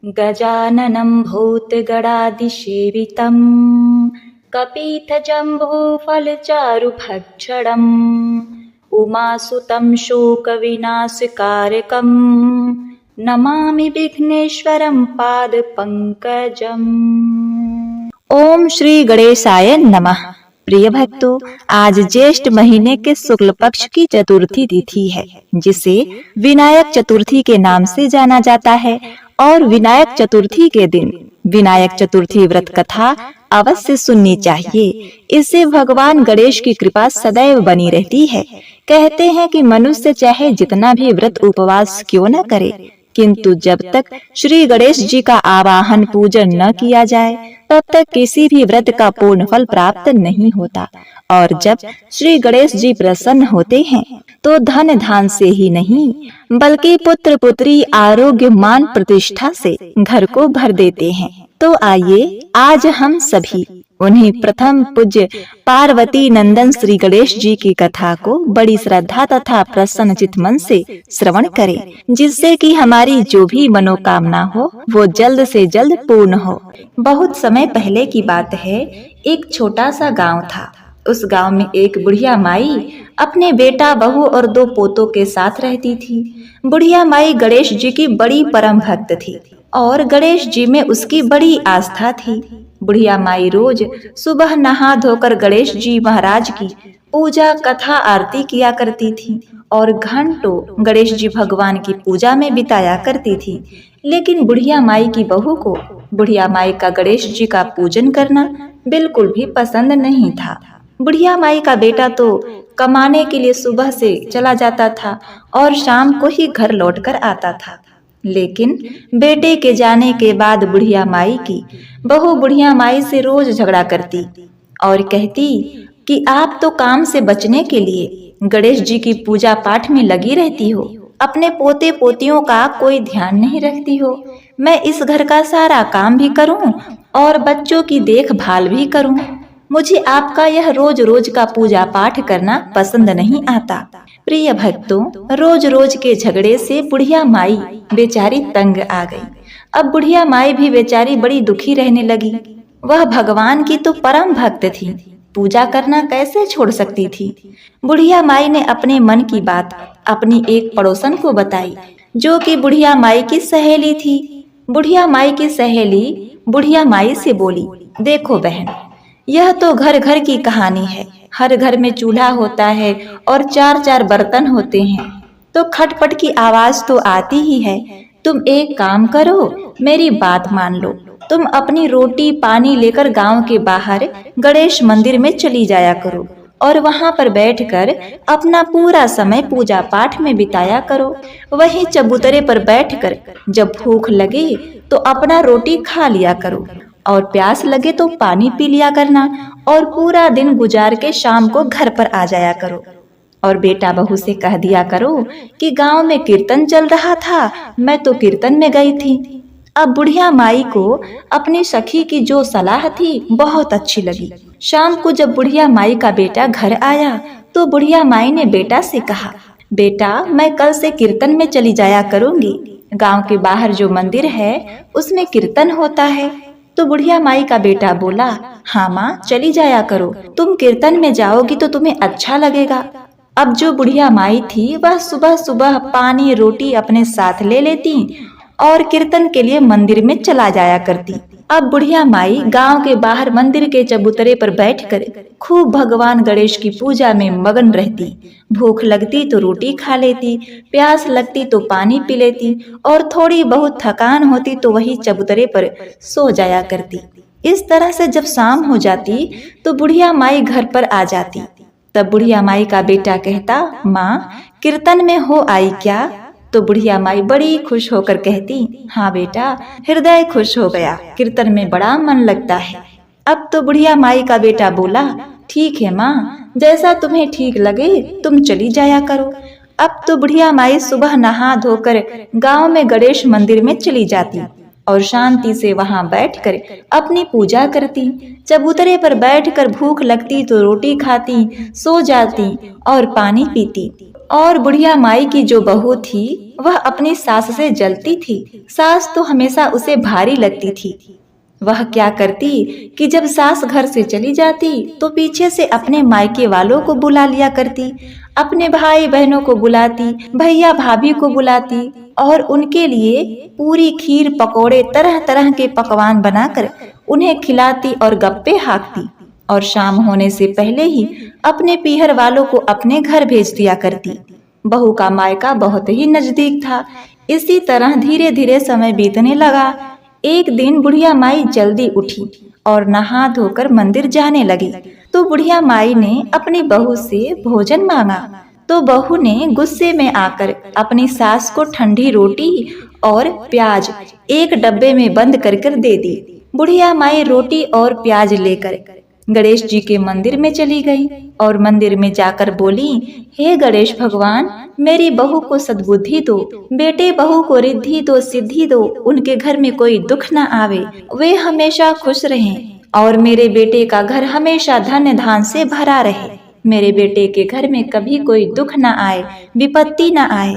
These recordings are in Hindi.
गजाननं भूतगणादिसेवितं कपित्थजम्बूफलचारुभक्षणम् उमासुतं शोकविनाशकारकं नमामि विघ्नेश्वरं पादपंकजम्। ओम श्री गणेशाय नमः। प्रिय भक्तों, आज ज्येष्ठ महीने के शुक्ल पक्ष की चतुर्थी तिथि है, जिसे विनायक चतुर्थी के नाम से जाना जाता है। और विनायक चतुर्थी के दिन विनायक चतुर्थी व्रत कथा अवश्य सुननी चाहिए। इससे भगवान गणेश की कृपा सदैव बनी रहती है। कहते हैं कि मनुष्य चाहे जितना भी व्रत उपवास क्यों न करे, किंतु जब तक श्री गणेश जी का आवाहन पूजन न किया जाए, तब तक किसी भी व्रत का पूर्ण फल प्राप्त नहीं होता। और जब श्री गणेश जी प्रसन्न होते हैं, तो धन धान से ही नहीं, बल्कि पुत्र पुत्री आरोग्य मान प्रतिष्ठा से घर को भर देते हैं। तो आइए आज हम सभी उन्हीं प्रथम पूज्य पार्वती नंदन श्री गणेश जी की कथा को बड़ी श्रद्धा तथा प्रसन्न चित्त मन से श्रवण करें, जिससे कि हमारी जो भी मनोकामना हो वो जल्द से जल्द पूर्ण हो। बहुत समय पहले की बात है, एक छोटा सा गांव था। उस गांव में एक बुढ़िया माई अपने बेटा, बहू और 2 पोतों के साथ रहती थी। बुढ़िया माई गणेश जी की बड़ी परम भक्त थी और गणेश जी में उसकी बड़ी आस्था थी। बुढ़िया माई रोज सुबह नहा धोकर गणेश जी महाराज की पूजा कथा आरती किया करती थी और घंटों गणेश जी भगवान की पूजा में बिताया करती थी। लेकिन बुढ़िया माई की बहू को बुढ़िया माई का गणेश जी का पूजन करना बिल्कुल भी पसंद नहीं था। बुढ़िया माई का बेटा तो कमाने के लिए सुबह से चला जाता था और शाम को ही घर लौटकर आता था। लेकिन बेटे के जाने के बाद बुढ़िया माई की बहू बुढ़िया माई से रोज झगड़ा करती और कहती कि आप तो काम से बचने के लिए गणेश जी की पूजा पाठ में लगी रहती हो, अपने पोते पोतियों का कोई ध्यान नहीं रखती हो। मैं इस घर का सारा काम भी करूं और बच्चों की देखभाल भी करूं। मुझे आपका यह रोज रोज का पूजा पाठ करना पसंद नहीं आता। प्रिय भक्तों, रोज रोज के झगड़े से बुढ़िया माई बेचारी तंग आ गई। अब बुढ़िया माई भी बेचारी बड़ी दुखी रहने लगी। वह भगवान की तो परम भक्त थी, पूजा करना कैसे छोड़ सकती थी। बुढ़िया माई ने अपने मन की बात अपनी एक पड़ोसन को बताई, जो कि बुढ़िया माई की सहेली थी। बुढ़िया माई की सहेली बुढ़िया माई से बोली, देखो बहन, यह तो घर घर की कहानी है। हर घर में चूल्हा होता है और 4-4 बर्तन होते हैं, तो खटपट की आवाज तो आती ही है। तुम एक काम करो, मेरी बात मान लो। तुम अपनी रोटी पानी लेकर गांव के बाहर गणेश मंदिर में चली जाया करो और वहां पर बैठकर अपना पूरा समय पूजा पाठ में बिताया करो। वहीं चबूतरे पर बैठकर जब भूख लगे तो अपना रोटी खा लिया करो और प्यास लगे तो पानी पी लिया करना और पूरा दिन गुजार के शाम को घर पर आ जाया करो। और बेटा बहू से कह दिया करो कि गांव में कीर्तन चल रहा था, मैं तो कीर्तन में गई थी। अब बुढ़िया माई को अपनी सखी की जो सलाह थी बहुत अच्छी लगी। शाम को जब बुढ़िया माई का बेटा घर आया तो बुढ़िया माई ने बेटा से कहा, बेटा मैं कल से कीर्तन में चली जाया करूंगी। गांव के बाहर जो मंदिर है उसमें कीर्तन होता है। तो बुढ़िया माई का बेटा बोला, हाँ माँ चली जाया करो, तुम कीर्तन में जाओगी तो तुम्हें अच्छा लगेगा। अब जो बुढ़िया माई थी वह सुबह सुबह पानी रोटी अपने साथ ले लेती और कीर्तन के लिए मंदिर में चला जाया करती। अब बुढ़िया माई गांव के बाहर मंदिर के चबूतरे पर बैठकर खूब भगवान गणेश की पूजा में मगन रहती। भूख लगती तो रोटी खा लेती, प्यास लगती तो पानी पी लेती और थोड़ी बहुत थकान होती तो वही चबूतरे पर सो जाया करती। इस तरह से जब शाम हो जाती तो बुढ़िया माई घर पर आ जाती। तब बुढ़िया माई का बेटा कहता, माँ कीर्तन में हो आई क्या? तो बुढ़िया माई बड़ी खुश होकर कहती, हाँ बेटा, हृदय खुश हो गया, कीर्तन में बड़ा मन लगता है। अब तो बुढ़िया माई का बेटा बोला, ठीक है माँ, जैसा तुम्हें ठीक लगे तुम चली जाया करो। अब तो बुढ़िया माई सुबह नहा धोकर गांव में गणेश मंदिर में चली जाती और शांति से वहां बैठकर अपनी पूजा करती। चबूतरे पर बैठकर भूख लगती तो रोटी खाती, सो जाती और पानी पीती और बुढ़िया माई की जो बहू थी वह अपनी सास से जलती थी। सास तो हमेशा उसे भारी लगती थी। वह क्या करती कि जब सास घर से चली जाती तो पीछे से अपने मायके वालों को बुला लिया करती, अपने भाई बहनों को बुलाती, भैया भाभी को बुलाती और उनके लिए पूरी खीर पकोड़े तरह तरह के पकवान बनाकर उन्हें खिलाती और गप्पे हाँकती और शाम होने से पहले ही अपने पीहर वालों को अपने घर भेज दिया करती। बहू का मायका बहुत ही नजदीक था। इसी तरह धीरे धीरे समय बीतने लगा। एक दिन बुढ़िया माई जल्दी उठी और नहा धोकर मंदिर जाने लगी। तो बुढ़िया माई ने अपनी बहू से भोजन मांगा तो बहू ने गुस्से में आकर अपनी सास को ठंडी रोटी और प्याज एक डब्बे में बंद कर दे दी। बुढ़िया माई रोटी और प्याज लेकर गणेश जी के मंदिर में चली गई और मंदिर में जाकर बोली, हे गणेश भगवान, मेरी बहू को सद्बुद्धि दो, बेटे बहू को रिद्धि दो, सिद्धि दो, उनके घर में कोई दुख न आवे, वे हमेशा खुश रहें और मेरे बेटे का घर हमेशा धन धान से भरा रहे, मेरे बेटे के घर में कभी कोई दुख न आए, विपत्ति न आए।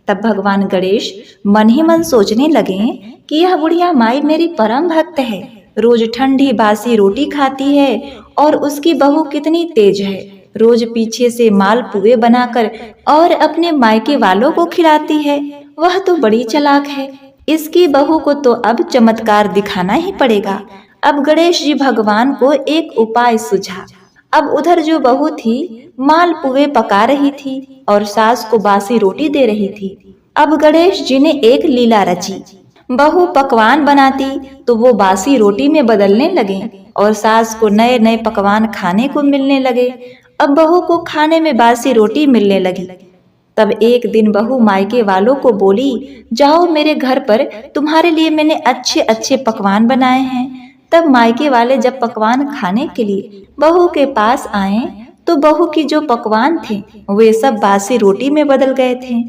तब भगवान गणेश मन ही मन सोचने लगे कि यह बुढ़िया माई मेरी परम भक्त है, रोज ठंडी बासी रोटी खाती है और उसकी बहू कितनी तेज है, रोज पीछे से माल पुए बनाकर और अपने मायके वालों को खिलाती है, वह तो बड़ी चालाक है। इसकी बहू को तो अब चमत्कार दिखाना ही पड़ेगा। अब गणेश जी भगवान को एक उपाय सूझा। अब उधर जो बहू थी माल पुए पका रही थी और सास को बासी रोटी दे रही थी। अब गणेश जी ने एक लीला रची। बहू पकवान बनाती तो वो बासी रोटी में बदलने लगे और सास को नए नए पकवान खाने को मिलने लगे। अब बहू को खाने में बासी रोटी मिलने लगी। तब एक दिन बहू मायके वालों को बोली, जाओ मेरे घर पर तुम्हारे लिए मैंने अच्छे अच्छे पकवान बनाए हैं। तब मायके वाले जब पकवान खाने के लिए बहू के पास आए तो बहू की जो पकवान थे वे सब बासी रोटी में बदल गए थे।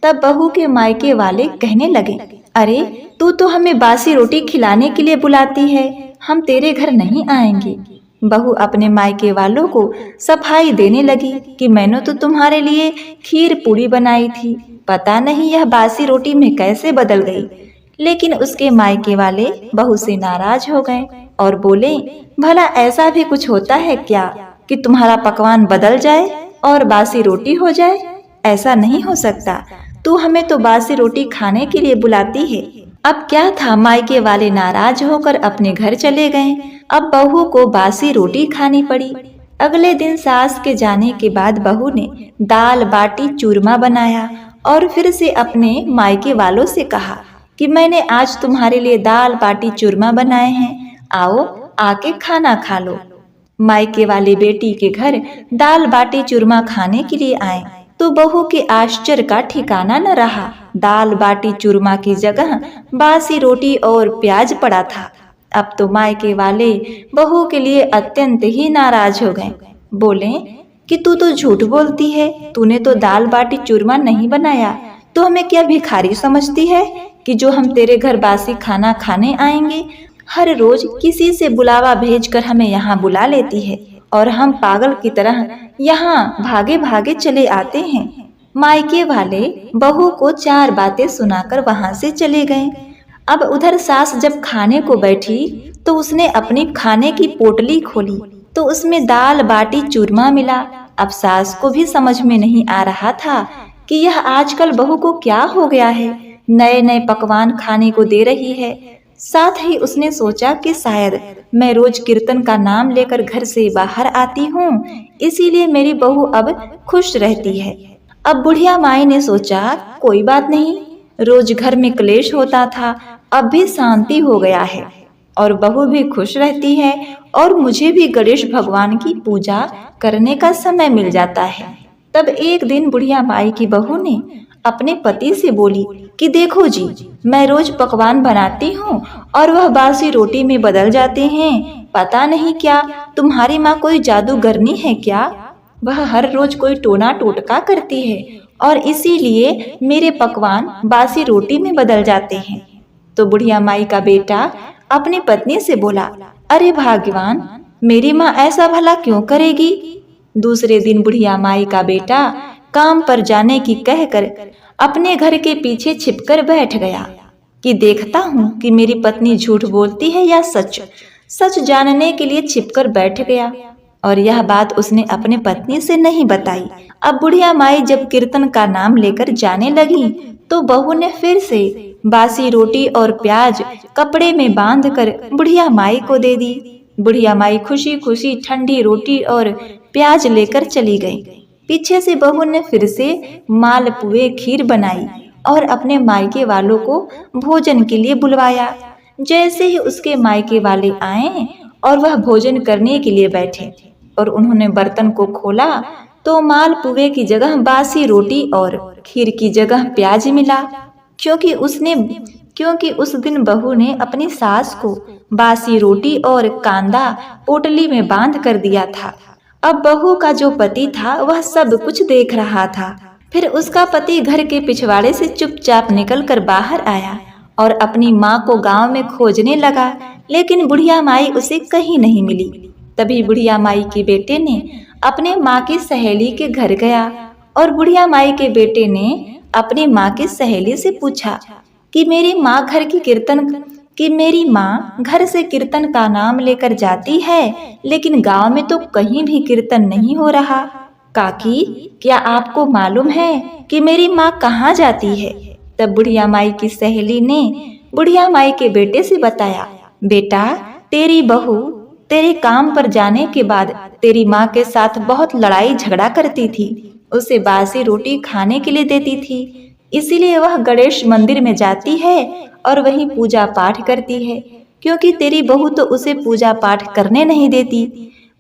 तब बहू के मायके वाले कहने लगे, अरे तू तो हमें बासी रोटी खिलाने के लिए बुलाती है, हम तेरे घर नहीं आएंगे। बहू अपने मायके वालों को सफाई देने लगी कि मैंने तो तुम्हारे लिए खीर पूड़ी बनाई थी, पता नहीं यह बासी रोटी में कैसे बदल गई। लेकिन उसके मायके वाले बहू से नाराज हो गए और बोले, भला ऐसा भी कुछ होता है क्या कि तुम्हारा पकवान बदल जाए और बासी रोटी हो जाए? ऐसा नहीं हो सकता, तू हमें तो बासी रोटी खाने के लिए बुलाती है। अब क्या था, मायके वाले नाराज होकर अपने घर चले गए। अब बहू को बासी रोटी खानी पड़ी। अगले दिन सास के जाने के बाद बहू ने दाल बाटी चूरमा बनाया और फिर से अपने मायके वालों से कहा कि मैंने आज तुम्हारे लिए दाल बाटी चूरमा बनाए हैं, आओ आके खाना खा लो। मायके वाले बेटी के घर दाल बाटी चूरमा खाने के लिए आए तो बहू के आश्चर्य का ठिकाना न रहा। दाल बाटी चूरमा की जगह बासी रोटी और प्याज पड़ा था। अब तो मायके वाले बहू के लिए अत्यंत ही नाराज हो गए। बोले कि तू तो झूठ बोलती है, तूने तो दाल बाटी चूरमा नहीं बनाया, तो हमें क्या भिखारी समझती है कि जो हम तेरे घर बासी खाना खाने आएंगे? हर रोज किसी से बुलावा भेजकर हमें यहाँ बुला लेती है और हम पागल की तरह यहाँ भागे भागे चले आते हैं। मायके वाले बहू को 4 बातें सुनाकर वहां से चले गए। अब उधर सास जब खाने को बैठी तो उसने अपनी खाने की पोटली खोली तो उसमें दाल बाटी चूरमा मिला। अब सास को भी समझ में नहीं आ रहा था कि यह आजकल बहू को क्या हो गया है, नए नए पकवान खाने को दे रही है। साथ ही उसने सोचा कि शायद मैं रोज कीर्तन का नाम लेकर घर से बाहर आती हूँ, इसीलिए मेरी बहू अब खुश रहती है। अब बुढ़िया माई ने सोचा, कोई बात नहीं, रोज घर में क्लेश होता था, अब भी शांति हो गया है और बहू भी खुश रहती है और मुझे भी गणेश भगवान की पूजा करने का समय मिल जाता है। तब एक दिन बुढ़िया माई की बहू ने अपने पति से बोली कि देखो जी, मैं रोज पकवान बनाती हूँ और वह बासी रोटी में बदल जाते हैं, पता नहीं क्या तुम्हारी माँ कोई जादूगरनी है क्या? वह हर रोज कोई टोना टोटका करती है और इसीलिए मेरे पकवान बासी रोटी में बदल जाते हैं। तो बुढ़िया माई का बेटा अपनी पत्नी से बोला, अरे भाग्यवान, मेरी माँ ऐसा भला क्यों करेगी? दूसरे दिन बुढ़िया माई का बेटा काम पर जाने की कहकर अपने घर के पीछे छिपकर बैठ गया कि देखता हूँ कि मेरी पत्नी झूठ बोलती है या सच। सच जानने के लिए छिपकर बैठ गया और यह बात उसने अपने पत्नी से नहीं बताई। अब बुढ़िया माई जब कीर्तन का नाम लेकर जाने लगी तो बहू ने फिर से बासी रोटी और प्याज कपड़े में बांधकर बुढ़िया माई को दे दी। बुढ़िया माई खुशी खुशी ठंडी रोटी और प्याज लेकर चली गई। पीछे से बहू ने फिर से मालपुए खीर बनाई और अपने मायके वालों को भोजन के लिए बुलवाया। जैसे ही उसके मायके वाले आए और वह भोजन करने के लिए बैठे और उन्होंने बर्तन को खोला तो मालपुए की जगह बासी रोटी और खीर की जगह प्याज मिला, क्योंकि उस दिन बहू ने अपनी सास को बासी रोटी और कांदा पोटली में बांध कर दिया था। अब बहू का जो पति था वह सब कुछ देख रहा था। फिर उसका पति घर के पिछवाड़े से चुपचाप निकलकर बाहर आया और अपनी माँ को गांव में खोजने लगा, लेकिन बुढ़िया माई उसे कहीं नहीं मिली। तभी बुढ़िया माई के बेटे ने अपने माँ की सहेली के घर गया और बुढ़िया माई के बेटे ने अपनी माँ की सहेली से पूछा कि मेरी माँ घर से कीर्तन का नाम लेकर जाती है, लेकिन गांव में तो कहीं भी कीर्तन नहीं हो रहा। काकी, क्या आपको मालूम है कि मेरी माँ कहाँ जाती है? तब बुढ़िया माई की सहेली ने बुढ़िया माई के बेटे से बताया, बेटा, तेरी बहू तेरे काम पर जाने के बाद तेरी माँ के साथ बहुत लड़ाई झगड़ा करती थी, उसे बासी रोटी खाने के लिए देती थी, इसीलिए वह गणेश मंदिर में जाती है और वहीं पूजा पाठ करती है, क्योंकि तेरी बहू तो उसे पूजा पाठ करने नहीं देती।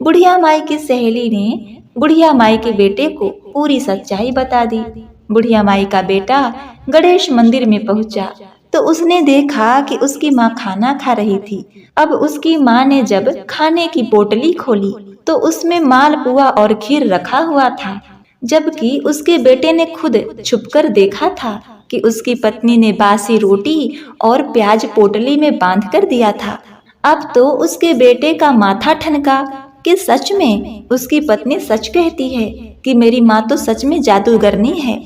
बुढ़िया माई की सहेली ने बुढ़िया माई के बेटे को पूरी सच्चाई बता दी। बुढ़िया माई का बेटा गणेश मंदिर में पहुंचा तो उसने देखा कि उसकी माँ खाना खा रही थी। अब उसकी माँ ने जब खाने की पोटली खोली तो उसमें मालपुआ और खीर रखा हुआ था, जबकि उसके बेटे ने खुद छुपकर देखा था कि उसकी पत्नी ने बासी रोटी और प्याज पोटली में बांध कर दिया था। अब तो उसके बेटे का माथा ठनका कि सच में उसकी पत्नी सच कहती है कि मेरी माँ तो सच में जादूगरनी है।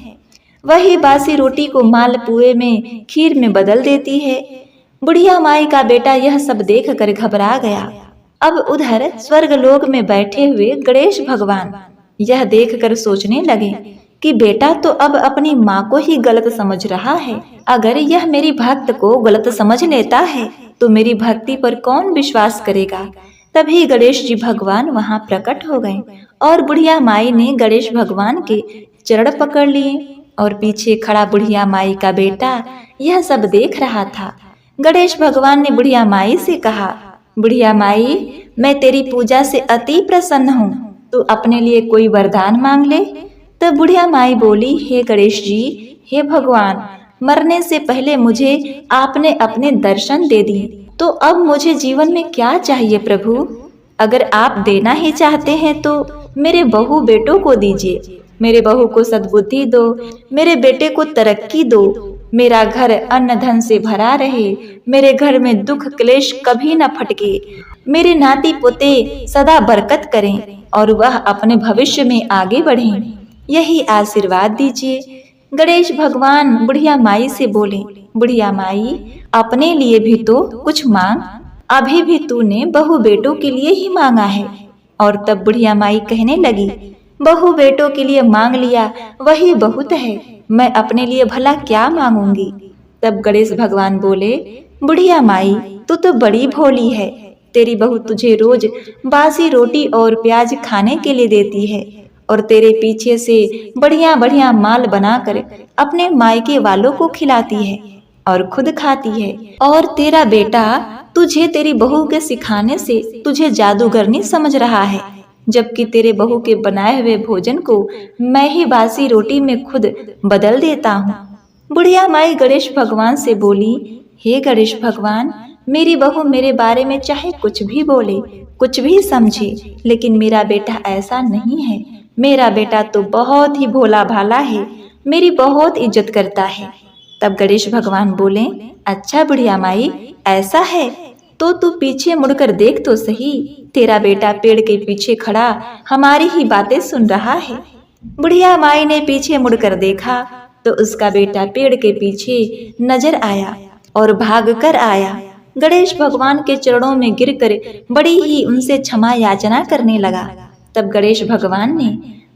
वही बासी रोटी को मालपुए में खीर में बदल देती है। बुढ़िया माई का बेटा यह सब देखकर घबरा गया। अब उधर स्वर्गलोक में बैठे हुए गणेश भगवान यह देखकर सोचने लगे कि बेटा तो अब अपनी माँ को ही गलत समझ रहा है। अगर यह मेरी भक्त को गलत समझ लेता है तो मेरी भक्ति पर कौन विश्वास करेगा। तभी गणेश जी भगवान वहाँ प्रकट हो गए और बुढ़िया माई ने गणेश भगवान के चरण पकड़ लिए और पीछे खड़ा बुढ़िया माई का बेटा यह सब देख रहा था। गणेश भगवान ने बुढ़िया माई से कहा, बुढ़िया माई, मैं तेरी पूजा से अति प्रसन्न हूँ, तू अपने लिए कोई वरदान मांग ले। तब बुढ़िया माई बोली, हे गणेश जी, हे भगवान, मरने से पहले मुझे आपने अपने दर्शन दे दिए, तो अब मुझे जीवन में क्या चाहिए प्रभु? अगर आप देना ही चाहते हैं तो मेरे बहू बेटों को दीजिए, मेरे बहू को सद्बुद्धि दो, मेरे बेटे को तरक्की दो, मेरा घर अन्न धन से भरा रहे, मेरे घर में दुख क्लेश कभी न फटके, मेरे नाती पोते सदा बरकत करें और वह अपने भविष्य में आगे बढ़ें, यही आशीर्वाद दीजिए। गणेश भगवान बुढ़िया माई से बोले, बुढ़िया माई, अपने लिए भी तो कुछ मांग, अभी भी तूने बहू बेटों के लिए ही मांगा है। और तब बुढ़िया माई कहने लगी, बहू बेटों के लिए मांग लिया वही बहुत है, मैं अपने लिए भला क्या मांगूंगी। तब गणेश भगवान बोले, बुढ़िया माई, तू तो बड़ी भोली है, तेरी बहू तुझे रोज बासी रोटी और प्याज खाने के लिए देती है और तेरे पीछे से बढ़िया बढ़िया माल बनाकर अपने मायके वालों को खिलाती है और खुद खाती है, और तेरा बेटा तुझे तेरी बहू के सिखाने से तुझे जादूगरनी समझ रहा है, जबकि तेरे बहू के बनाए हुए भोजन को मैं ही बासी रोटी में खुद बदल देता हूँ। बुढ़िया माई गणेश भगवान से बोली, हे गणेश भगवान, मेरी बहू मेरे बारे में चाहे कुछ भी बोले, कुछ भी समझे, लेकिन मेरा बेटा ऐसा नहीं है। मेरा बेटा तो बहुत ही भोला भाला है, मेरी बहुत इज्जत करता है। तब गणेश भगवान बोले, अच्छा बुढ़िया माई, ऐसा है तो तू पीछे मुड़कर देख तो सही, तेरा बेटा पेड़ के पीछे खड़ा हमारी ही बातें सुन रहा है। बुढ़िया माई ने पीछे मुड़कर देखा तो उसका बेटा पेड़ के पीछे नजर आया और भाग कर आया। गणेश भगवान के चरणों में गिरकर बड़ी ही उनसे क्षमा याचना करने लगा। तब गणेश भगवान ने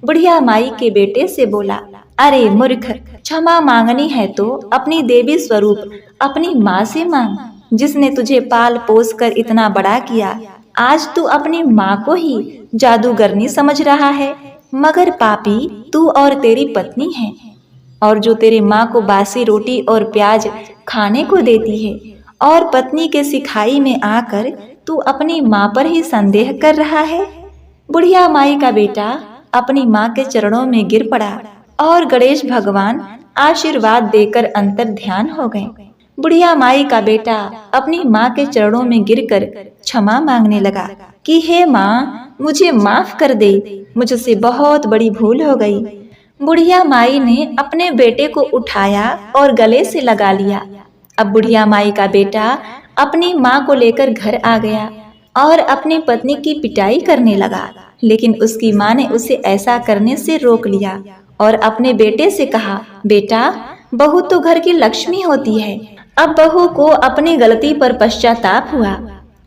बुढ़िया माई के बेटे से बोला, अरे मूर्ख, क्षमा मांगनी है तो अपनी देवी स्वरूप अपनी माँ से मांग, जिसने तुझे पाल पोस कर इतना बड़ा किया। आज तू अपनी माँ को ही जादूगरनी समझ रहा है, मगर पापी तू और तेरी पत्नी है, और जो तेरी माँ को बासी रोटी और प्याज खाने को देती है, और पत्नी के सिखाई में आकर तू अपनी माँ पर ही संदेह कर रहा है। बुढ़िया माई का बेटा अपनी माँ के चरणों में गिर पड़ा और गणेश भगवान आशीर्वाद देकर अंतर ध्यान हो गए। बुढ़िया माई का बेटा अपनी माँ के चरणों में गिरकर क्षमा मांगने लगा कि हे माँ, मुझे माफ कर दे, मुझसे बहुत बड़ी भूल हो गई। बुढ़िया माई ने अपने बेटे को उठाया और गले से लगा लिया। अब बुढ़िया माई का बेटा अपनी माँ को लेकर घर आ गया और अपनी पत्नी की पिटाई करने लगा, लेकिन उसकी माँ ने उसे ऐसा करने से रोक लिया और अपने बेटे से कहा, बेटा, बहू तो घर की लक्ष्मी होती है। अब बहू को अपनी गलती पर पश्चाताप हुआ।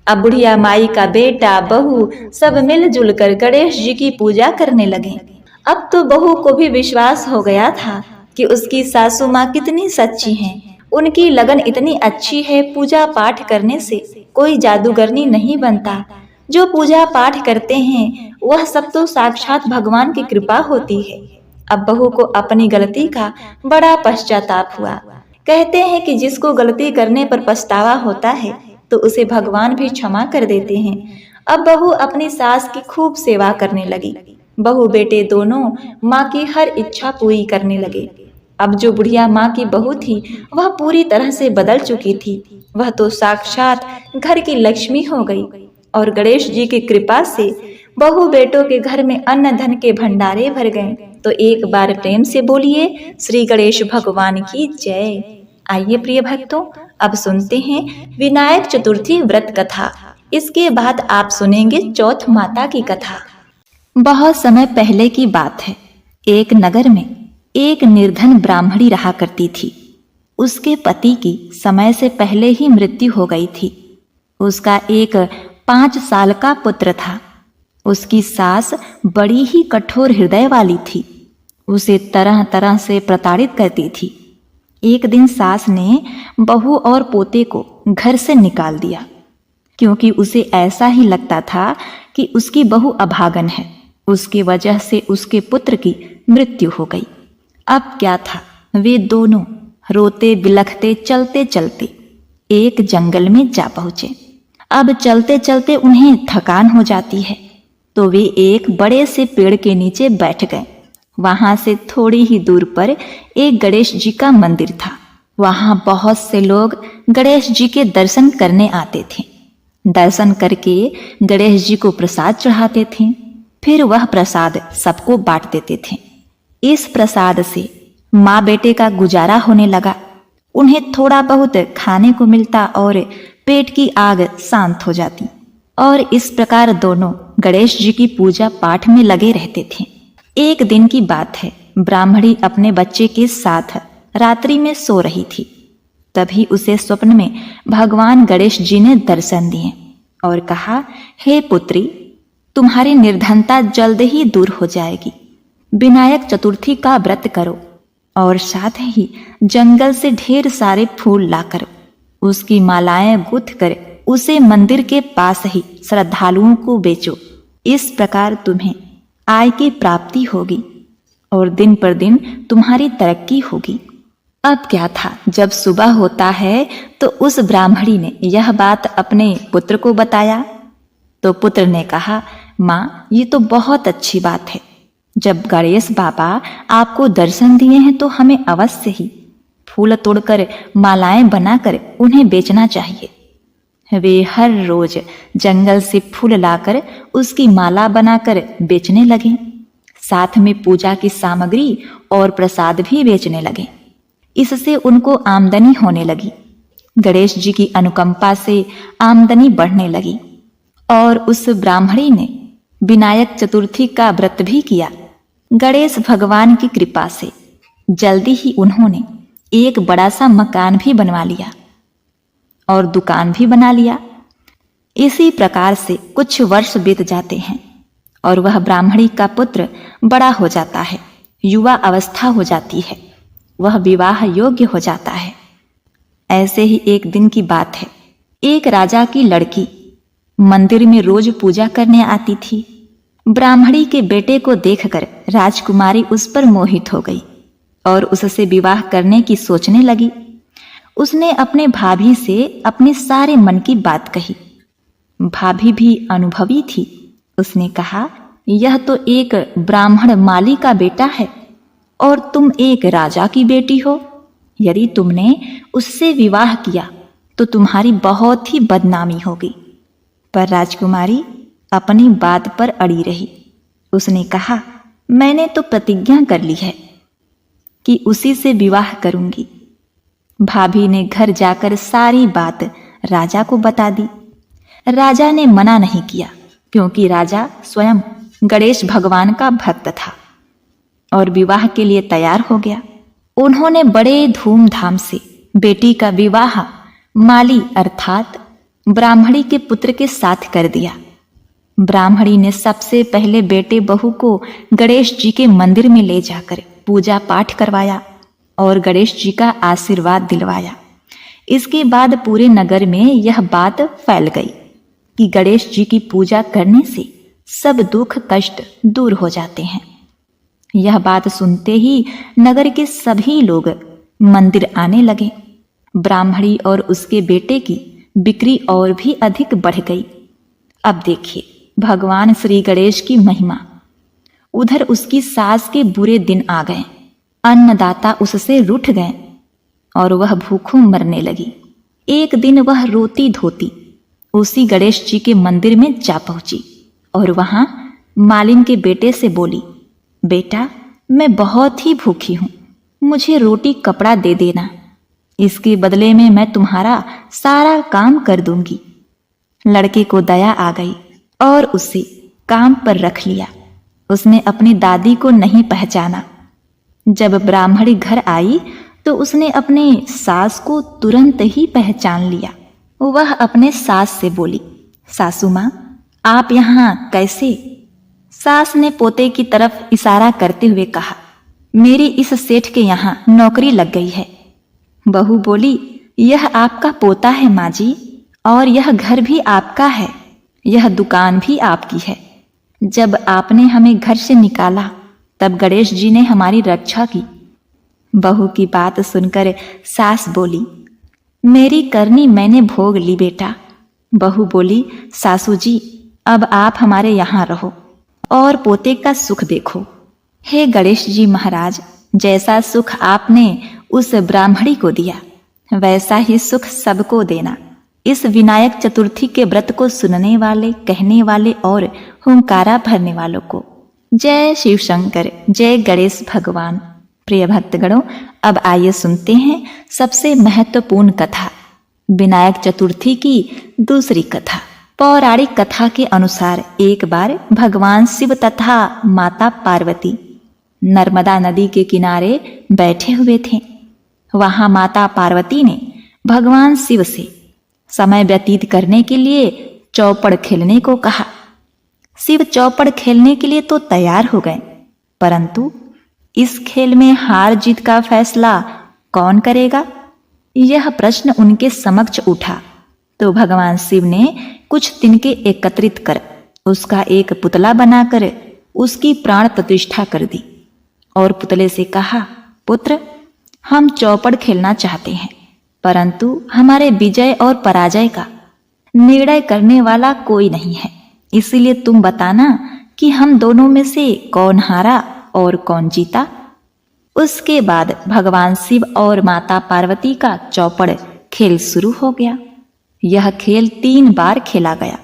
अब बुढ़िया माई का बेटा बहू सब मिलजुल कर गणेश जी की पूजा करने लगे। अब तो बहू को भी विश्वास हो गया था कि उसकी सासू माँ कितनी सच्ची हैं। उनकी लगन इतनी अच्छी है, पूजा पाठ करने से कोई जादूगरनी नहीं बनता। जो पूजा पाठ करते हैं वह सब तो साक्षात भगवान की कृपा होती है। अब बहू को अपनी गलती का बड़ा पश्चाताप हुआ। कहते हैं कि जिसको गलती करने पर पछतावा होता है तो उसे भगवान भी क्षमा कर देते हैं। अब बहू अपनी सास की खूब सेवा करने लगी। बहू बेटे दोनों माँ की हर इच्छा पूरी करने लगे। अब जो बुढ़िया माँ की बहू थी वह पूरी तरह से बदल चुकी थी। वह तो साक्षात घर की लक्ष्मी हो गई और गणेश जी की कृपा से बहू बेटों के घर में अन्न धन के भंडारे भर गए। तो एक बार प्रेम से बोलिए श्री गणेश भगवान की जय। आइए प्रिय भक्तों, अब सुनते हैं विनायक चतुर्थी व्रत कथा। इसके बाद आप सुनेंगे चौथ माता की कथा। बहुत समय पहले की बात है। एक नगर में एक निर्धन ब्राह्मणी रहा करती थी। उसके पति की समय से पहले ही मृत्यु हो गई थी। उसका एक 5 साल का पुत्र था। उसकी सास बड़ी ही कठोर हृदय वाली थी। उसे तरह तरह से प्रताड़ित करती थी। एक दिन सास ने बहू और पोते को घर से निकाल दिया, क्योंकि उसे ऐसा ही लगता था कि उसकी बहू अभागन है। उसकी वजह से उसके पुत्र की मृत्यु हो गई। अब क्या था, वे दोनों रोते बिलखते चलते चलते एक जंगल में जा पहुंचे। अब चलते चलते उन्हें थकान हो जाती है तो वे एक बड़े से पेड़ के नीचे बैठ गए। वहां से थोड़ी ही दूर पर एक गणेश जी का मंदिर था। वहां बहुत से लोग गणेश जी के दर्शन करने आते थे। दर्शन करके गणेश जी को प्रसाद चढ़ाते थे। फिर वह प्रसाद सबको बांट देते थे। इस प्रसाद से माँ बेटे का गुजारा होने लगा। उन्हें थोड़ा बहुत खाने को मिलता और पेट की आग शांत हो जाती। और इस प्रकार दोनों गणेश जी की पूजा पाठ में लगे रहते थे। एक दिन की बात है, ब्राह्मणी अपने बच्चे के साथ रात्रि में सो रही थी। तभी उसे स्वप्न में भगवान गणेश जी ने दर्शन दिए और कहा, हे पुत्री, तुम्हारी निर्धनता जल्द ही दूर हो जाएगी। विनायक चतुर्थी का व्रत करो और साथ ही जंगल से ढेर सारे फूल लाकर उसकी मालाएं गूंथ कर उसे मंदिर के पास ही श्रद्धालुओं को बेचो। इस प्रकार तुम्हें आय की प्राप्ति होगी और दिन पर दिन तुम्हारी तरक्की होगी। अब क्या था, जब सुबह होता है तो उस ब्राह्मणी ने यह बात अपने पुत्र को बताया। तो पुत्र ने कहा, माँ, ये तो बहुत अच्छी बात है। जब गणेश बाबा आपको दर्शन दिए हैं तो हमें अवश्य ही फूल तोड़कर मालाएं बनाकर उन्हें बेचना चाहिए। वे हर रोज जंगल से फूल लाकर उसकी माला बनाकर बेचने लगे। साथ में पूजा की सामग्री और प्रसाद भी बेचने लगे। इससे उनको आमदनी होने लगी। गणेश जी की अनुकंपा से आमदनी बढ़ने लगी और उस ब्राह्मणी ने विनायक चतुर्थी का व्रत भी किया। गणेश भगवान की कृपा से जल्दी ही उन्होंने एक बड़ा सा मकान भी बनवा लिया और दुकान भी बना लिया। इसी प्रकार से कुछ वर्ष बीत जाते हैं और वह ब्राह्मणी का पुत्र बड़ा हो जाता है, युवा अवस्था हो जाती है, वह विवाह योग्य हो जाता है। ऐसे ही एक दिन की बात है, एक राजा की लड़की मंदिर में रोज पूजा करने आती थी। ब्राह्मणी के बेटे को देखकर राजकुमारी उस पर मोहित हो गई और उससे विवाह करने की सोचने लगी। उसने अपने भाभी से अपने सारे मन की बात कही। भाभी भी अनुभवी थी। उसने कहा, यह तो एक ब्राह्मण माली का बेटा है और तुम एक राजा की बेटी हो। यदि तुमने उससे विवाह किया तो तुम्हारी बहुत ही बदनामी होगी। पर राजकुमारी अपनी बात पर अड़ी रही। उसने कहा, मैंने तो प्रतिज्ञा कर ली है कि उसी से विवाह करूंगी। भाभी ने घर जाकर सारी बात राजा को बता दी। राजा ने मना नहीं किया क्योंकि राजा स्वयं गणेश भगवान का भक्त था और विवाह के लिए तैयार हो गया। उन्होंने बड़े धूमधाम से बेटी का विवाह माली अर्थात ब्राह्मणी के पुत्र के साथ कर दिया। ब्राह्मणी ने सबसे पहले बेटे बहू को गणेश जी के मंदिर में ले जाकर पूजा पाठ करवाया और गणेश जी का आशीर्वाद दिलवाया। इसके बाद पूरे नगर में यह बात फैल गई कि गणेश जी की पूजा करने से सब दुख कष्ट दूर हो जाते हैं। यह बात सुनते ही नगर के सभी लोग मंदिर आने लगे। ब्राह्मणी और उसके बेटे की बिक्री और भी अधिक बढ़ गई। अब देखिए भगवान श्री गणेश की महिमा। उधर उसकी सास के बुरे दिन आ गए। अन्नदाता उससे रूठ गए और वह भूखों मरने लगी। एक दिन वह रोती धोती उसी गणेश जी के मंदिर में जा पहुंची और वहां मालिन के बेटे से बोली, बेटा मैं बहुत ही भूखी हूं, मुझे रोटी कपड़ा दे देना, इसके बदले में मैं तुम्हारा सारा काम कर दूंगी। लड़के को दया आ गई और उसे काम पर रख लिया। उसने अपनी दादी को नहीं पहचाना। जब ब्राह्मणी घर आई तो उसने अपने सास को तुरंत ही पहचान लिया। वह अपने सास से बोली, सासू माँ आप यहाँ कैसे? सास ने पोते की तरफ इशारा करते हुए कहा, मेरी इस सेठ के यहाँ नौकरी लग गई है। बहू बोली, यह आपका पोता है माँ जी, और यह घर भी आपका है, यह दुकान भी आपकी है। जब आपने हमें घर से निकाला तब गणेश जी ने हमारी रक्षा की। बहू की बात सुनकर सास बोली, मेरी करनी मैंने भोग ली बेटा। बहू बोली, सासू जी अब आप हमारे यहाँ रहो और पोते का सुख देखो। हे गणेश जी महाराज, जैसा सुख आपने उस ब्राह्मणी को दिया वैसा ही सुख सबको देना। इस विनायक चतुर्थी के व्रत को सुनने वाले, कहने वाले और हुंकारा भरने वालों को जय शिव शंकर, जय गणेश भगवान। प्रिय भक्तगणों, अब आइए सुनते हैं सबसे महत्वपूर्ण कथा, विनायक चतुर्थी की दूसरी कथा। पौराणिक कथा के अनुसार एक बार भगवान शिव तथा माता पार्वती नर्मदा नदी के किनारे बैठे हुए थे। वहां माता पार्वती ने भगवान शिव से समय व्यतीत करने के लिए चौपड़ खेलने को कहा। शिव चौपड़ खेलने के लिए तो तैयार हो गए, परंतु इस खेल में हार जीत का फैसला कौन करेगा, यह प्रश्न उनके समक्ष उठा। तो भगवान शिव ने कुछ तिनके एकत्रित कर उसका एक पुतला बनाकर उसकी प्राण प्रतिष्ठा कर दी और पुतले से कहा, पुत्र हम चौपड़ खेलना चाहते हैं, परंतु हमारे विजय और पराजय का निर्णय करने वाला कोई नहीं है, इसलिए तुम बताना कि हम दोनों में से कौन हारा और कौन जीता। उसके बाद भगवान शिव और माता पार्वती का चौपड़ खेल शुरू हो गया। यह खेल 3 बार खेला गया।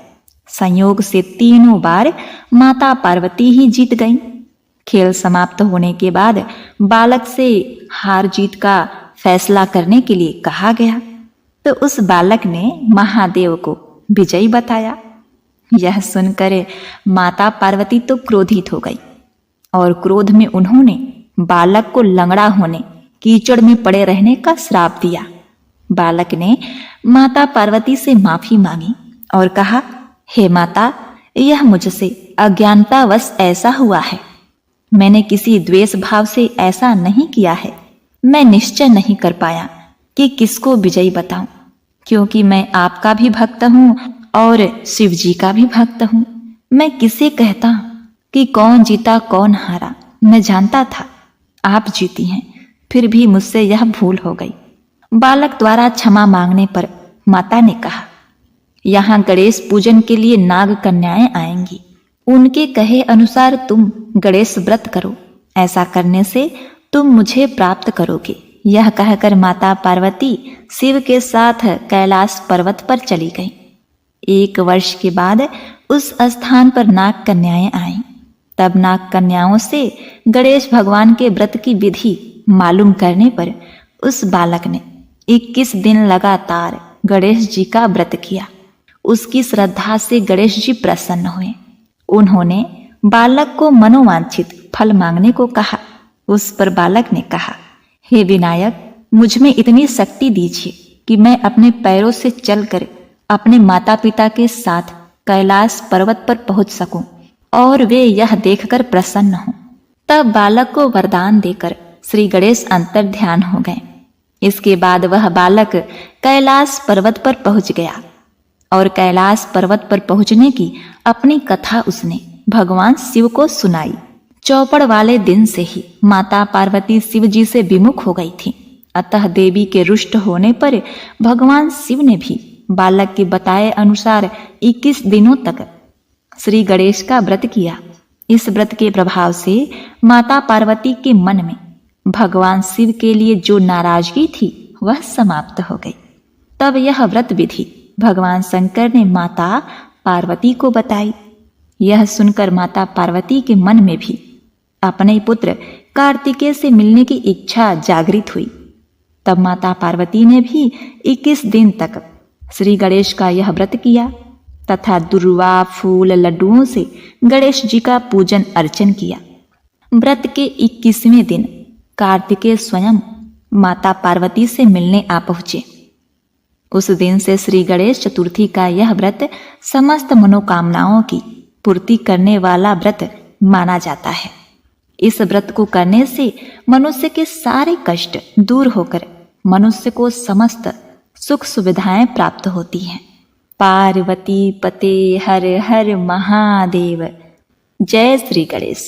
संयोग से तीनों बार माता पार्वती ही जीत गईं। खेल समाप्त होने के बाद बालक से हार जीत का फैसला करने के लिए कहा गया, तो उस बालक ने महादेव को विजयी बताया। यह सुनकर माता पार्वती तो क्रोधित हो गई और क्रोध में उन्होंने बालक को लंगड़ा होने, कीचड़ में पड़े रहने का श्राप दिया। बालक ने माता पार्वती से माफी मांगी और कहा, हे माता, यह मुझसे अज्ञानतावश ऐसा हुआ है। मैंने किसी द्वेष भाव से ऐसा नहीं किया है। मैं निश्चय नहीं कर पाया कि किसको विजयी बताऊं, क्योंकि मैं आपका भी भक्त हूं और शिव जी का भी भक्त हूं। मैं किसे कहता कि कौन जीता कौन हारा? मैं जानता था आप जीती हैं, फिर भी मुझसे यह भूल हो गई। बालक द्वारा क्षमा मांगने पर माता ने कहा, यहाँ गणेश पूजन के लिए नाग कन्याएं आएंगी। उनके कहे अनुसार तुम गणेश व्रत करो। ऐसा करने से तुम मुझे प्राप्त करोगे। यह कहकर माता पार्वती शिव के साथ कैलाश पर्वत पर चली गई। 1 वर्ष के बाद उस स्थान पर नाग कन्याएं आईं। तब नाग कन्याओं से गणेश भगवान के व्रत की विधि मालूम करने पर उस बालक ने 21 दिन लगातार गणेश जी का व्रत किया। उसकी श्रद्धा से गणेश जी प्रसन्न हुए। उन्होंने बालक को मनोवांछित फल मांगने को कहा। उस पर बालक ने कहा, हे विनायक, मुझ में इतनी शक्ति दीजिए कि मैं अपने पैरों से चलकर अपने माता पिता के साथ कैलाश पर्वत पर पहुंच सकूं और वे यह देखकर प्रसन्न हों। तब बालक को वरदान देकर श्री गणेश अंतर ध्यान हो गए। इसके बाद वह बालक कैलाश पर्वत पर पहुंच गया और कैलाश पर्वत पर पहुंचने की अपनी कथा उसने भगवान शिव को सुनाई। चौपड़ वाले दिन से ही माता पार्वती शिव जी से विमुख हो गई थी। अतः देवी के रुष्ट होने पर भगवान शिव ने भी बालक के बताए अनुसार 21 दिनों तक श्री गणेश का व्रत किया। इस व्रत के प्रभाव से माता पार्वती के मन में भगवान शिव के लिए जो नाराजगी थी वह समाप्त हो गई। तब यह व्रत विधि भगवान शंकर ने माता पार्वती को बताई। यह सुनकर माता पार्वती के मन में भी अपने पुत्र कार्तिकेय से मिलने की इच्छा जागृत हुई। तब माता पार्वती ने भी 21 दिन तक श्री गणेश का यह व्रत किया तथा दुर्वा, फूल, लड्डुओं से गणेश जी का पूजन अर्चन किया। व्रत के 21वें दिन कार्तिकेय स्वयं माता पार्वती से मिलने आ पहुंचे। उस दिन से श्री गणेश चतुर्थी का यह व्रत समस्त मनोकामनाओं की पूर्ति करने वाला व्रत माना जाता है। इस व्रत को करने से मनुष्य के सारे कष्ट दूर होकर मनुष्य को समस्त सुख सुविधाएं प्राप्त होती हैं। पार्वती पते हर हर महादेव। जय श्री गणेश।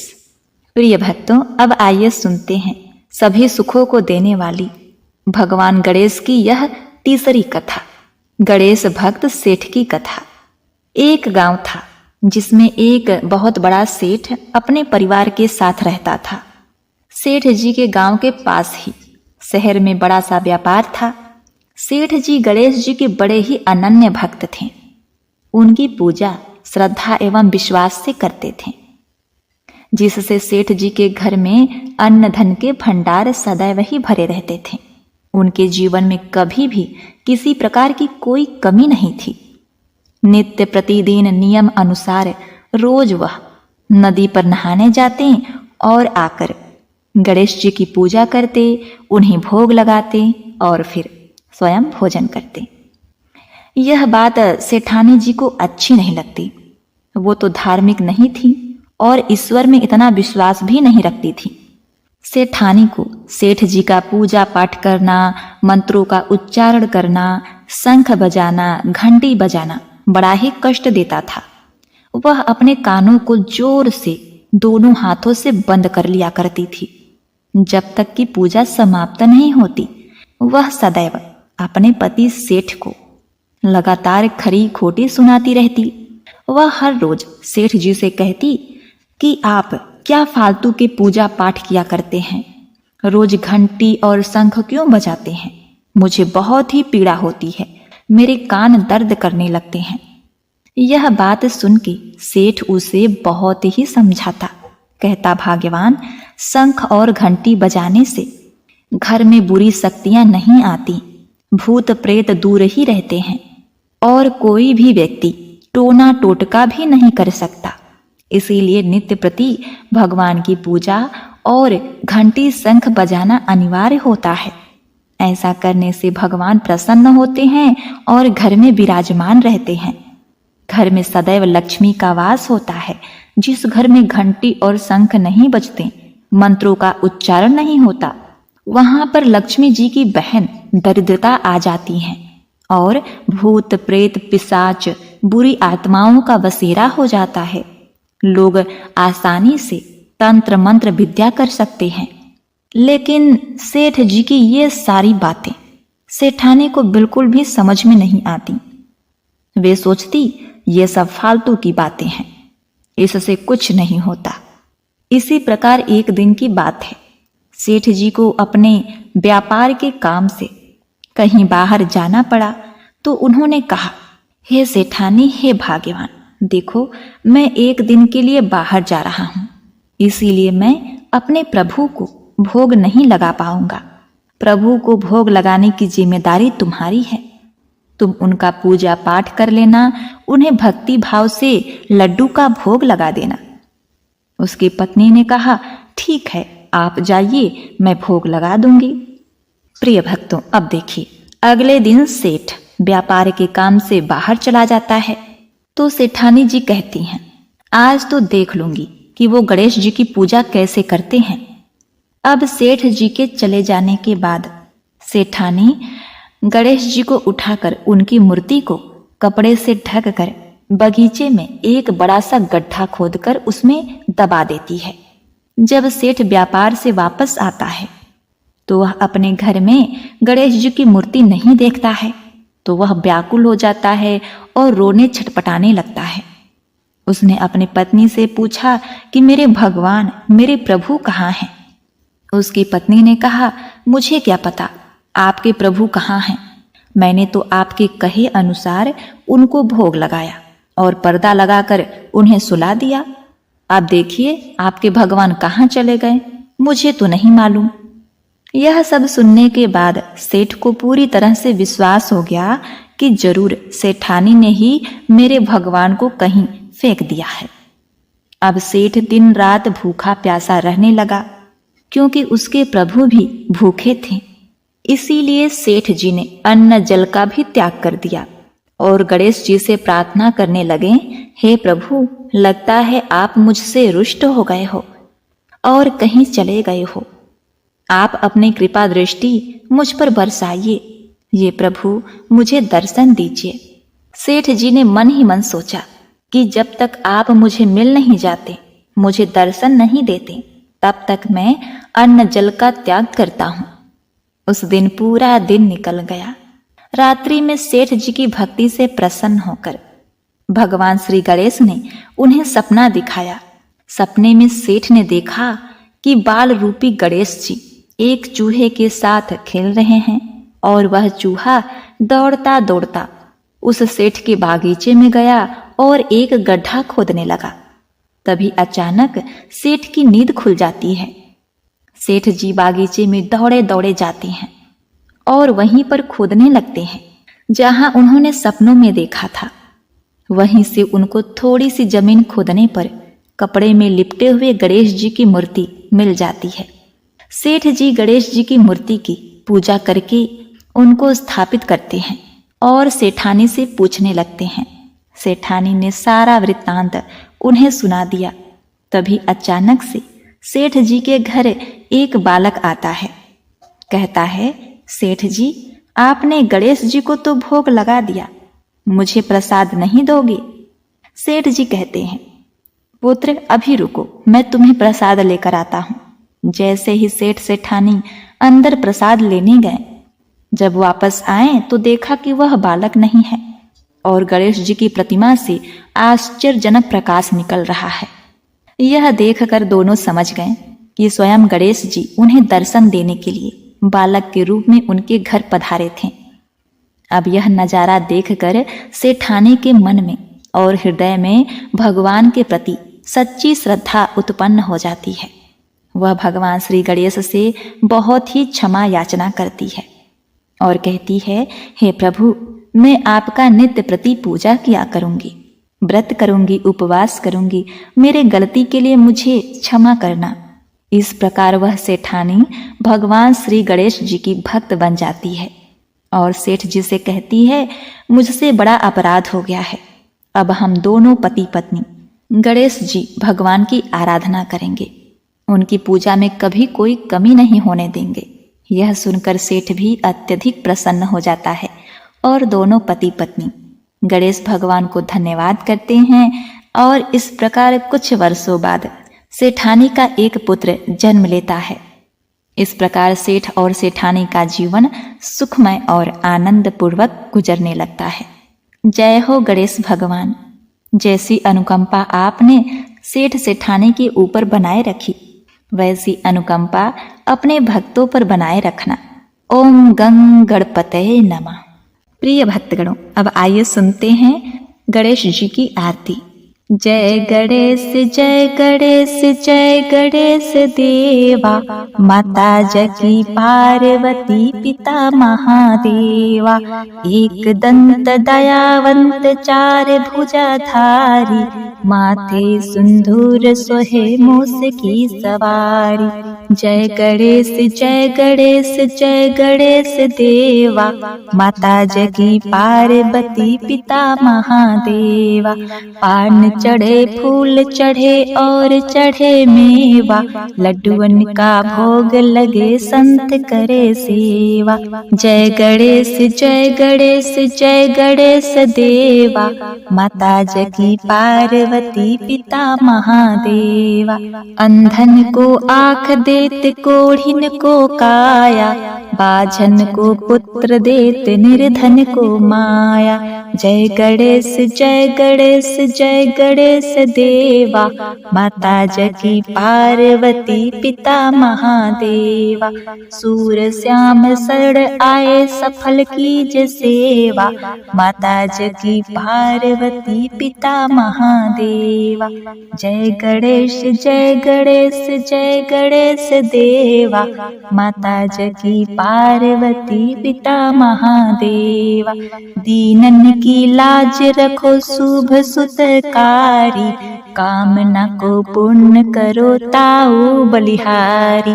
प्रिय भक्तों, अब आइए सुनते हैं सभी सुखों को देने वाली भगवान गणेश की यह तीसरी कथा, गणेश भक्त सेठ की कथा। एक गांव था जिसमें एक बहुत बड़ा सेठ अपने परिवार के साथ रहता था। सेठ जी के गांव के पास ही शहर में बड़ा सा व्यापार था। सेठ जी गणेश जी के बड़े ही अनन्य भक्त थे। उनकी पूजा श्रद्धा एवं विश्वास से करते थे, जिससे सेठ जी के घर में अन्न धन के भंडार सदैव ही भरे रहते थे। उनके जीवन में कभी भी किसी प्रकार की कोई कमी नहीं थी। नित्य प्रतिदिन नियम अनुसार रोज वह नदी पर नहाने जाते और आकर गणेश जी की पूजा करते, उन्हें भोग लगाते और फिर स्वयं भोजन करते। यह बात सेठानी जी को अच्छी नहीं लगती। वो तो धार्मिक नहीं थी और ईश्वर में इतना विश्वास भी नहीं रखती थी। सेठानी को सेठ जी का पूजा पाठ करना, मंत्रों का उच्चारण करना, शंख बजाना, घंटी बजाना बड़ा ही कष्ट देता था। वह अपने कानों को जोर से दोनों हाथों से बंद कर लिया करती थी। जब तक कि पूजा समाप्त नहीं होती, वह सदैव अपने पति सेठ को लगातार खरी खोटी सुनाती रहती। वह हर रोज सेठ जी से कहती कि आप क्या फालतू के पूजा पाठ किया करते हैं, रोज घंटी और शंख क्यों बजाते हैं? मुझे बहुत ही पीड़ा होती है, मेरे कान दर्द करने लगते हैं। यह बात सुन के सेठ उसे बहुत ही समझाता। कहता, भाग्यवान, शंख और घंटी बजाने से घर में बुरी शक्तियां नहीं आती, भूत प्रेत दूर ही रहते हैं और कोई भी व्यक्ति टोना टोटका भी नहीं कर सकता। इसीलिए नित्य प्रति भगवान की पूजा और घंटी शंख बजाना अनिवार्य होता है। ऐसा करने से भगवान प्रसन्न होते हैं और घर में विराजमान रहते हैं। घर में सदैव लक्ष्मी का वास होता है। जिस घर में घंटी और शंख नहीं बजते, मंत्रों का उच्चारण नहीं होता, वहां पर लक्ष्मी जी की बहन दरिद्रता आ जाती है और भूत प्रेत पिशाच बुरी आत्माओं का बसेरा हो जाता है। लोग आसानी से तंत्र मंत्र विद्या कर सकते हैं, लेकिन सेठ जी की ये सारी बातें सेठानी को बिल्कुल भी समझ में नहीं आती। वे सोचती ये सब फालतू की बातें हैं, इससे कुछ नहीं होता। इसी प्रकार एक दिन की बात है, सेठ जी को अपने व्यापार के काम से कहीं बाहर जाना पड़ा तो उन्होंने कहा, हे सेठानी, हे भाग्यवान, देखो मैं एक दिन के लिए बाहर जा रहा हूं, इसीलिए मैं अपने प्रभु को भोग नहीं लगा पाऊंगा। प्रभु को भोग लगाने की जिम्मेदारी तुम्हारी है। तुम उनका पूजा पाठ कर लेना, उन्हें भक्ति भाव से लड्डू का भोग लगा देना। उसकी पत्नी ने कहा, ठीक है, आप जाइए, मैं भोग लगा दूंगी। प्रिय भक्तों, अब देखिए, अगले दिन सेठ व्यापार के काम से बाहर चला जाता है तो सेठानी जी कहती हैं, आज तो देख लूंगी कि वो गणेश जी की पूजा कैसे करते हैं। अब सेठ जी के चले जाने के बाद सेठानी गणेश जी को उठाकर उनकी मूर्ति को कपड़े से ढक कर बगीचे में एक बड़ा सा गड्ढा खोदकर उसमें दबा देती है। जब सेठ व्यापार से वापस आता है तो वह अपने घर में गणेश जी की मूर्ति नहीं देखता है तो वह व्याकुल हो जाता है और रोने छटपटाने लगता है। उसने अपनी पत्नी से पूछा कि मेरे भगवान, मेरे प्रभु कहाँ हैं? उसकी पत्नी ने कहा, मुझे क्या पता आपके प्रभु कहाँ हैं। मैंने तो आपके कहे अनुसार उनको भोग लगाया और पर्दा लगाकर उन्हें सुला दिया। अब देखिए आपके भगवान कहाँ चले गए, मुझे तो नहीं मालूम। यह सब सुनने के बाद सेठ को पूरी तरह से विश्वास हो गया कि जरूर सेठानी ने ही मेरे भगवान को कहीं फेंक दिया है। अब सेठ दिन रात भूखा प्यासा रहने लगा, क्योंकि उसके प्रभु भी भूखे थे। इसीलिए सेठ जी ने अन्न जल का भी त्याग कर दिया और गणेश जी से प्रार्थना करने लगे, हे प्रभु, लगता है आप मुझसे रुष्ट हो गए हो और कहीं चले गए हो। आप अपनी कृपा दृष्टि मुझ पर बरसाइए। ये प्रभु, मुझे दर्शन दीजिए। सेठ जी ने मन ही मन सोचा कि जब तक आप मुझे मिल नहीं जाते, मुझे दर्शन नहीं देते, तब तक मैं अन्न जल का त्याग करता हूं। उस दिन पूरा दिन निकल गया। रात्रि में सेठ जी की भक्ति से प्रसन्न होकर भगवान श्री गणेश ने उन्हें सपना दिखाया। सपने में सेठ ने देखा कि बाल रूपी गणेश जी एक चूहे के साथ खेल रहे हैं और वह चूहा दौड़ता दौड़ता उस सेठ के बागीचे में गया और एक गड्ढा खोदने लगा। तभी अचानक सेठ की नींद खुल जाती है। सेठ जी बागीचे में दौड़े दौड़े जाते हैं और वहीं पर खोदने लगते हैं जहां उन्होंने सपनों में देखा था। वहीं से उनको थोड़ी सी जमीन खोदने पर कपड़े में लिपटे हुए गणेश जी की मूर्ति मिल जाती है। सेठ जी गणेश जी की मूर्ति की पूजा करके उनको स्थापित करते हैं और सेठानी से पूछने लगते हैं। सेठानी ने सारा वृत्तांत उन्हें सुना दिया। तभी अचानक से सेठ जी के घर एक बालक आता है। कहता है, सेठ जी, आपने गणेश जी को तो भोग लगा दिया, मुझे प्रसाद नहीं दोगे? सेठ जी कहते हैं, पुत्र अभी रुको, मैं तुम्हें प्रसाद लेकर आता हूं। जैसे ही सेठ सेठानी अंदर प्रसाद लेने गए, जब वापस आए तो देखा कि वह बालक नहीं है और गणेश जी की प्रतिमा से आश्चर्यजनक प्रकाश निकल रहा है। यह देखकर दोनों समझ गए कि स्वयं गणेश जी उन्हें दर्शन देने के लिए बालक के रूप में उनके घर पधारे थे। अब यह नजारा देखकर सेठानी के मन में और हृदय में भगवान के प्रति सच्ची श्रद्धा उत्पन्न हो जाती है। वह भगवान श्री गणेश से बहुत ही क्षमा याचना करती है और कहती है, हे प्रभु, मैं आपका नित्य प्रति पूजा किया करूंगी, व्रत करूंगी, उपवास करूंगी, मेरे गलती के लिए मुझे क्षमा करना। इस प्रकार वह सेठानी भगवान श्री गणेश जी की भक्त बन जाती है और सेठ जी से कहती है, मुझसे बड़ा अपराध हो गया है, अब हम दोनों पति पत्नी गणेश जी भगवान की आराधना करेंगे, उनकी पूजा में कभी कोई कमी नहीं होने देंगे। यह सुनकर सेठ भी अत्यधिक प्रसन्न हो जाता है और दोनों पति पत्नी गणेश भगवान को धन्यवाद करते हैं और इस प्रकार कुछ वर्षों बाद सेठानी का एक पुत्र जन्म लेता है। इस प्रकार सेठ और सेठानी का जीवन सुखमय और आनंद पूर्वक गुजरने लगता है। जय हो गणेश भगवान। जैसी अनुकंपा आपने सेठ सेठानी के ऊपर बनाए रखी, वैसी अनुकंपा अपने भक्तों पर बनाए रखना। ओम गं गणपतये नमः। प्रिय भक्तगणों, अब आइए सुनते हैं गणेश जी की आरती। जय गणेश जय गणेश जय गणेश देवा, माता जकी पार्वती पिता महादेवा, एक दंत दयावंत चार भुजाधारी, माथे सिंदूर सोहे मूस की सवारी। जय गणेश जय गणेश जय गणेश देवा, माता जकी पार्वती पिता महादेवा, पान चढ़े फूल चढ़े और चढ़े मेवा, लड्डुअन का भोग लगे संत करे सेवा। जय गणेश जय गणेश जय गणेश देवा, माता जकी पार्वती पिता महादेवा, अंधन को आँख देत कोढ़िन को काया, बाझन को पुत्र देत निर्धन को माया। जय गणेश जय गणेश जय गणेश देवा, माता जकी पार्वती पिता महादेवा, सूर श्याम शरण आए सफल कीज सेवा, माता जकी पार्वती पिता महादेवा। जय गणेश जय गणेश जय गणेश देवा, माता जकी पार्वती पिता महादेवा, दीनन की लाज रखो शुभ सुतकारी, कामना को पूर्ण करो ताऊ बलिहारी।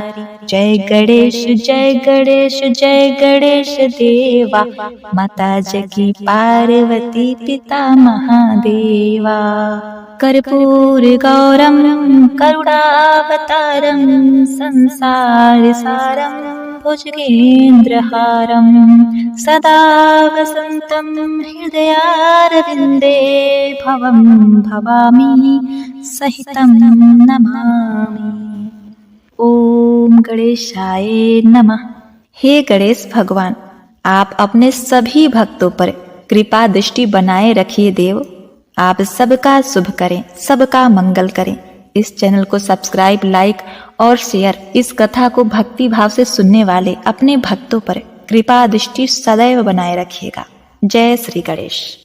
जय गणेश जय गणेश जय गणेश देवा, माता जकी पार्वती पिता महादेवा। कर्पूर गौरम करुणावतारम, संसार सारम भुजगेन्द्रहारम, सदा वसन्तं हृदयारविन्दे, भवं भवामि सहितं नमामि। ओम गणेशाय नमः। हे गणेश भगवान, आप अपने सभी भक्तों पर कृपा दृष्टि बनाए रखिए देव। आप सबका शुभ करें, सबका मंगल करें। इस चैनल को सब्सक्राइब, लाइक और शेयर। इस कथा को भक्ति भाव से सुनने वाले अपने भक्तों पर कृपा दृष्टि सदैव बनाए रखिएगा। जय श्री गणेश।